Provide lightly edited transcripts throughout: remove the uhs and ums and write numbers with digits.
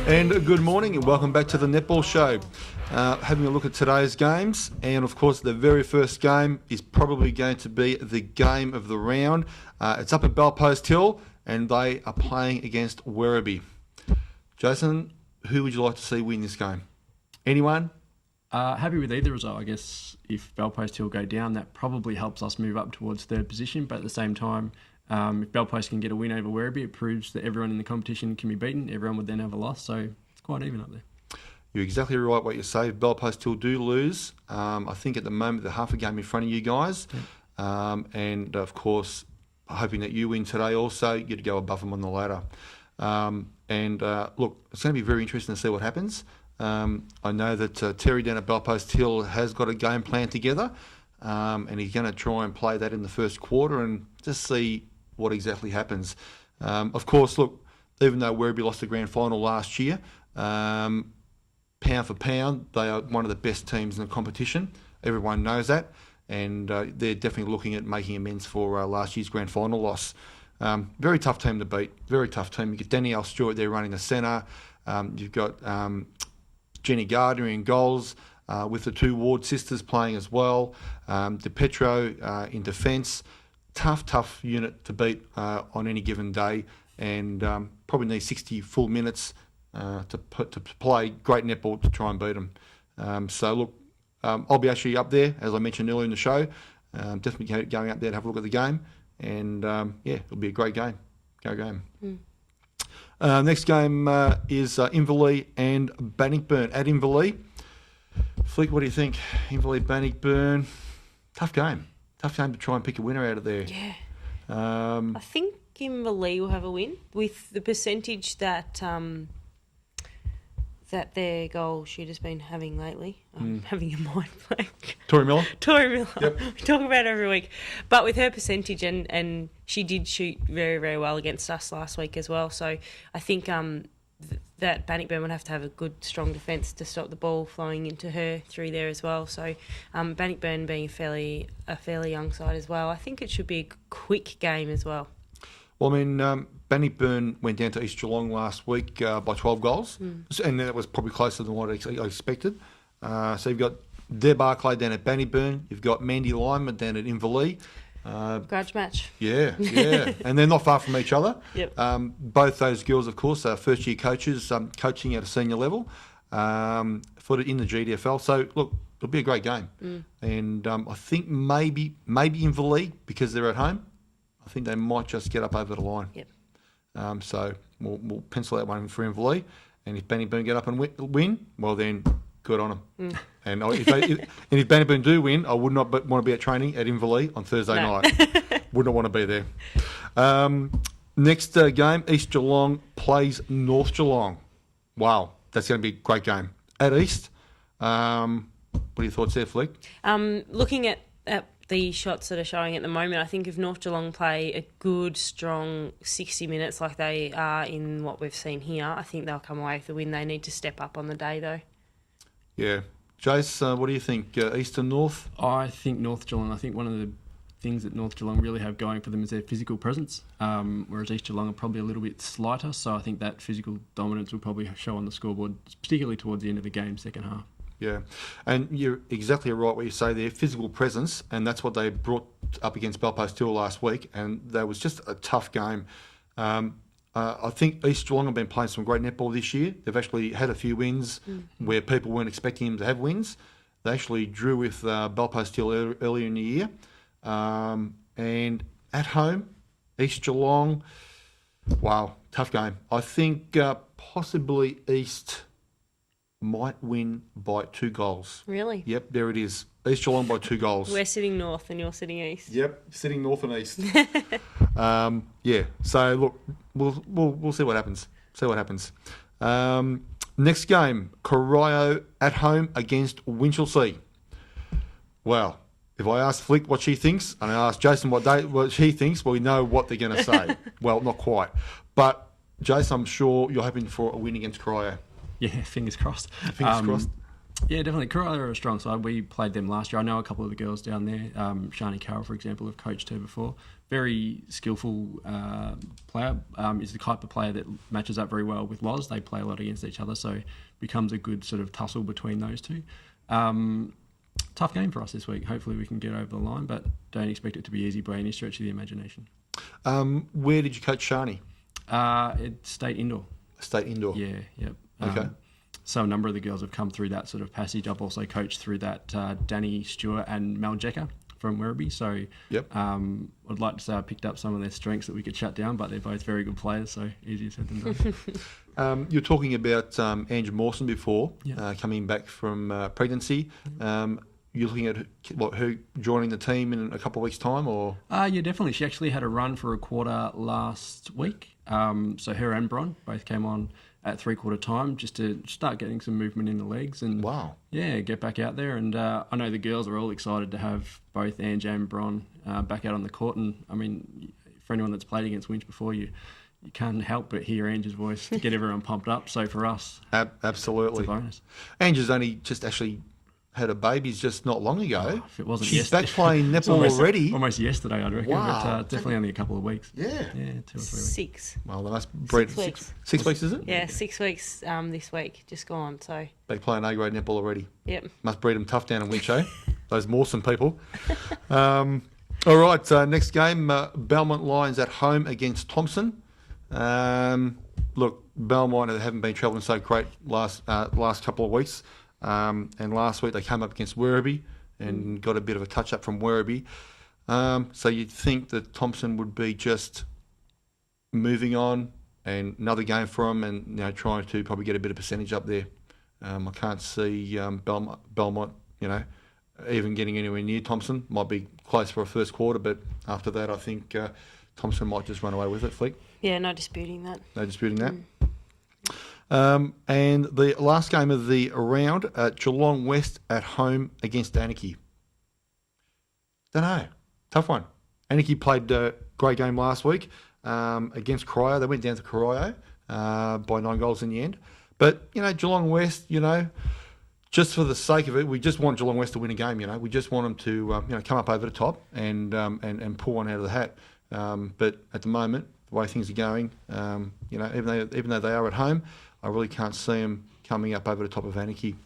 And good morning and welcome back to the Netball Show. Having a look at today's games, and of course the very first game is probably going to be the game of the round. It's up at Bellpost Hill and they are playing against Werribee. Jason, who would you like to see win this game? Anyone? Happy with either result. I guess if Bellpost Hill go down, that probably helps us move up towards third position, but at the same time, if Bellpost can get a win over Werribee, it proves that everyone in the competition can be beaten. Everyone would then have a loss, so it's quite even up there. You're exactly right what you say. If Bellpost Hill do lose, I think at the moment they're half a game in front of you guys. Yeah. And of course, hoping that you win today also, you'd go above them on the ladder. Look, it's going to be very interesting to see what happens. I know that Terry down at Bellpost Hill has got a game plan together, and he's going to try and play that in the first quarter and just see what exactly happens. Of course, look, even though Werribee lost the grand final last year, pound for pound, they are one of the best teams in the competition. Everyone knows that, and they're definitely looking at making amends for last year's grand final loss. Very tough team to beat, very tough team. You get Danielle Stewart there running the centre. You've got Jenny Gardner in goals, with the two Ward sisters playing as well. DePetro in defence. Tough unit to beat on any given day, and probably need 60 full minutes to play great netball to try and beat them. I'll be actually up there, as I mentioned earlier in the show. Definitely going up there to have a look at the game, and it'll be a great game. Go game. Next game is Inverleigh and Bannockburn at Inverleigh. Flick, what do you think? Inverleigh, Bannockburn, tough game. Tough game to try and pick a winner out of there. Yeah. I think Inverleigh will have a win with the percentage that that their goal shooter's been having lately. I'm having a mind blank. Tori Miller? Tori Miller. Yep. We talk about it every week. But with her percentage, and she did shoot very, very well against us last week as well. So I think that Bannockburn would have to have a good, strong defence to stop the ball flowing into her through there as well. So Bannockburn being a fairly young side as well, I think it should be a quick game as well. Well, I mean, Bannockburn went down to East Geelong last week by 12 goals, and that was probably closer than what I expected. So you've got Deb Barclay down at Bannockburn, you've got Mandy Lyman down at Inverleigh. Grudge match. Yeah. And they're not far from each other. Yep. Both those girls, of course, are first-year coaches coaching at a senior level in the GDFL. So, look, it'll be a great game. And I think maybe Inverleigh, because they're at home, I think they might just get up over the line. Yep. So we'll pencil that one for Inverleigh. And if Bannockburn get up and win, well then, good on them. And if Bannockburn do win, I would not want to be at training at Inverleigh on Thursday night. Would not want to be there. Next game, East Geelong plays North Geelong. Wow, that's going to be a great game. At East, what are your thoughts there, Flick? Looking at the shots that are showing at the moment, I think if North Geelong play a good, strong 60 minutes like they are in what we've seen here, I think they'll come away with the win. They need to step up on the day, though. Yeah. Jace, what do you think? East and North? I think North Geelong. I think one of the things that North Geelong really have going for them is their physical presence, whereas East Geelong are probably a little bit slighter. So I think that physical dominance will probably show on the scoreboard, particularly towards the end of the game, second half. Yeah, and you're exactly right what you say there, physical presence, and that's what they brought up against Bellpost Hill last week, and that was just a tough game. I think East Geelong have been playing some great netball this year. They've actually had a few wins where people weren't expecting them to have wins. They actually drew with Bellpost Hill earlier in the year. And at home, East Geelong, wow, tough game. I think possibly East might win by 2 goals. Really? Yep, there it is. East Geelong by 2 goals. We're sitting north and you're sitting east. Yep, sitting north and east. So look, we'll see what happens. Next game, Corio at home against Winchelsea. Well, if I ask Flick what she thinks, and I ask Jason what she thinks, well, we know what they're going to say. Well, not quite. But, Jason, I'm sure you're hoping for a win against Corio. Yeah, fingers crossed. Fingers crossed. Yeah, definitely. Karaya are a strong side. We played them last year. I know a couple of the girls down there. Shani Carroll, for example, have coached her before. Very skillful player. Is the type of player that matches up very well with Loz. They play a lot against each other, so becomes a good sort of tussle between those two. Tough game for us this week. Hopefully we can get over the line, but don't expect it to be easy by any stretch of the imagination. Where did you coach Shani? It's state indoor. State indoor? Yeah, yep. Okay. So a number of the girls have come through that sort of passage. I've also coached through that Danny Stewart and Mel Jecker from Werribee. So yep. I'd like to say I picked up some of their strengths that we could shut down, but they're both very good players, so easier said than done. You were talking about Ange Mawson before, Yeah. coming back from pregnancy. You're looking at her joining the team in a couple of weeks' time, or? Yeah, definitely. She actually had a run for a quarter last week. So her and Bron both came on at 3/4 time just to start getting some movement in the legs and Wow. Yeah, get back out there. And I know the girls are all excited to have both Ange and Bron back out on the court. And I mean, for anyone that's played against Winch before, you can't help but hear Ange's voice to get everyone pumped up. So for us, Absolutely, it's a bonus. Ange has only just actually had a baby just not long ago. If it wasn't She's back playing netball almost, already. Almost yesterday, I'd reckon. Wow. But definitely only a couple of weeks. Yeah. Yeah, 2 or 3 weeks. 6. Well, they must breed 6 weeks. 6 weeks, is it? Yeah, 6 weeks this week, just gone. So, Back playing A-grade netball already. yep. Must breed them tough down in Winch, eh? Those Mawson people. All right, next game, Belmont Lions at home against Thompson. Look, Belmont haven't been travelling so great last couple of weeks. And last week they came up against Werribee and got a bit of a touch-up from Werribee. So you'd think that Thompson would be just moving on and another game for them and trying to probably get a bit of percentage up there. I can't see Belmont, even getting anywhere near Thompson. Might be close for a first quarter, but after that I think Thompson might just run away with it, Flick. Yeah, no disputing that. No disputing that. And the last game of the round, Geelong West at home against Anarchy. Don't know. Tough one. Anarchy played a great game last week against Corio. They went down to Corio by 9 goals in the end. But, Geelong West, just for the sake of it, we just want Geelong West to win a game, We just want them to, come up over the top and pull one out of the hat. But at the moment, the way things are going, even though they are at home, I really can't see them coming up over the top of Anarchy.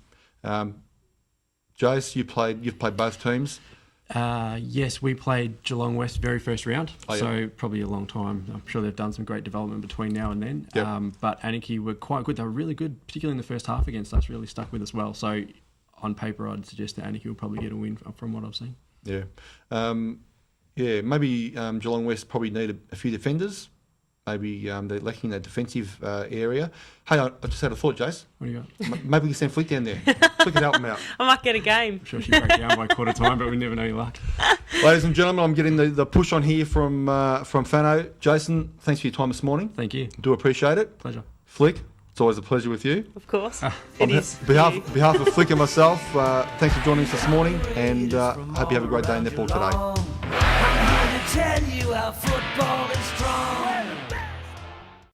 Jace, you've played both teams. Yes, we played Geelong West very first round, Oh, yeah. so probably a long time. I'm sure they've done some great development between now and then. Yep. But Anarchy were quite good. They were really good, particularly in the first half against us, really stuck with us well. So on paper, I'd suggest that Anarchy will probably get a win from what I've seen. Yeah. Maybe Geelong West probably need a few defenders. Maybe they're lacking that defensive area. Hey, I just had a thought, Jace. What do you got? Maybe we can send Flick down there. Flick can help him out. I might get a game. I'm sure she'll break down by quarter time, but we never know your luck. Ladies and gentlemen, I'm getting the push on here from Fano. Jason, thanks for your time this morning. Thank you. Do appreciate it. Pleasure. Flick, it's always a pleasure with you. Of course. On It is. behalf of Flick and myself, thanks for joining us this morning, and hope you have a great day in netball today. I'm here to tell you how football is strong.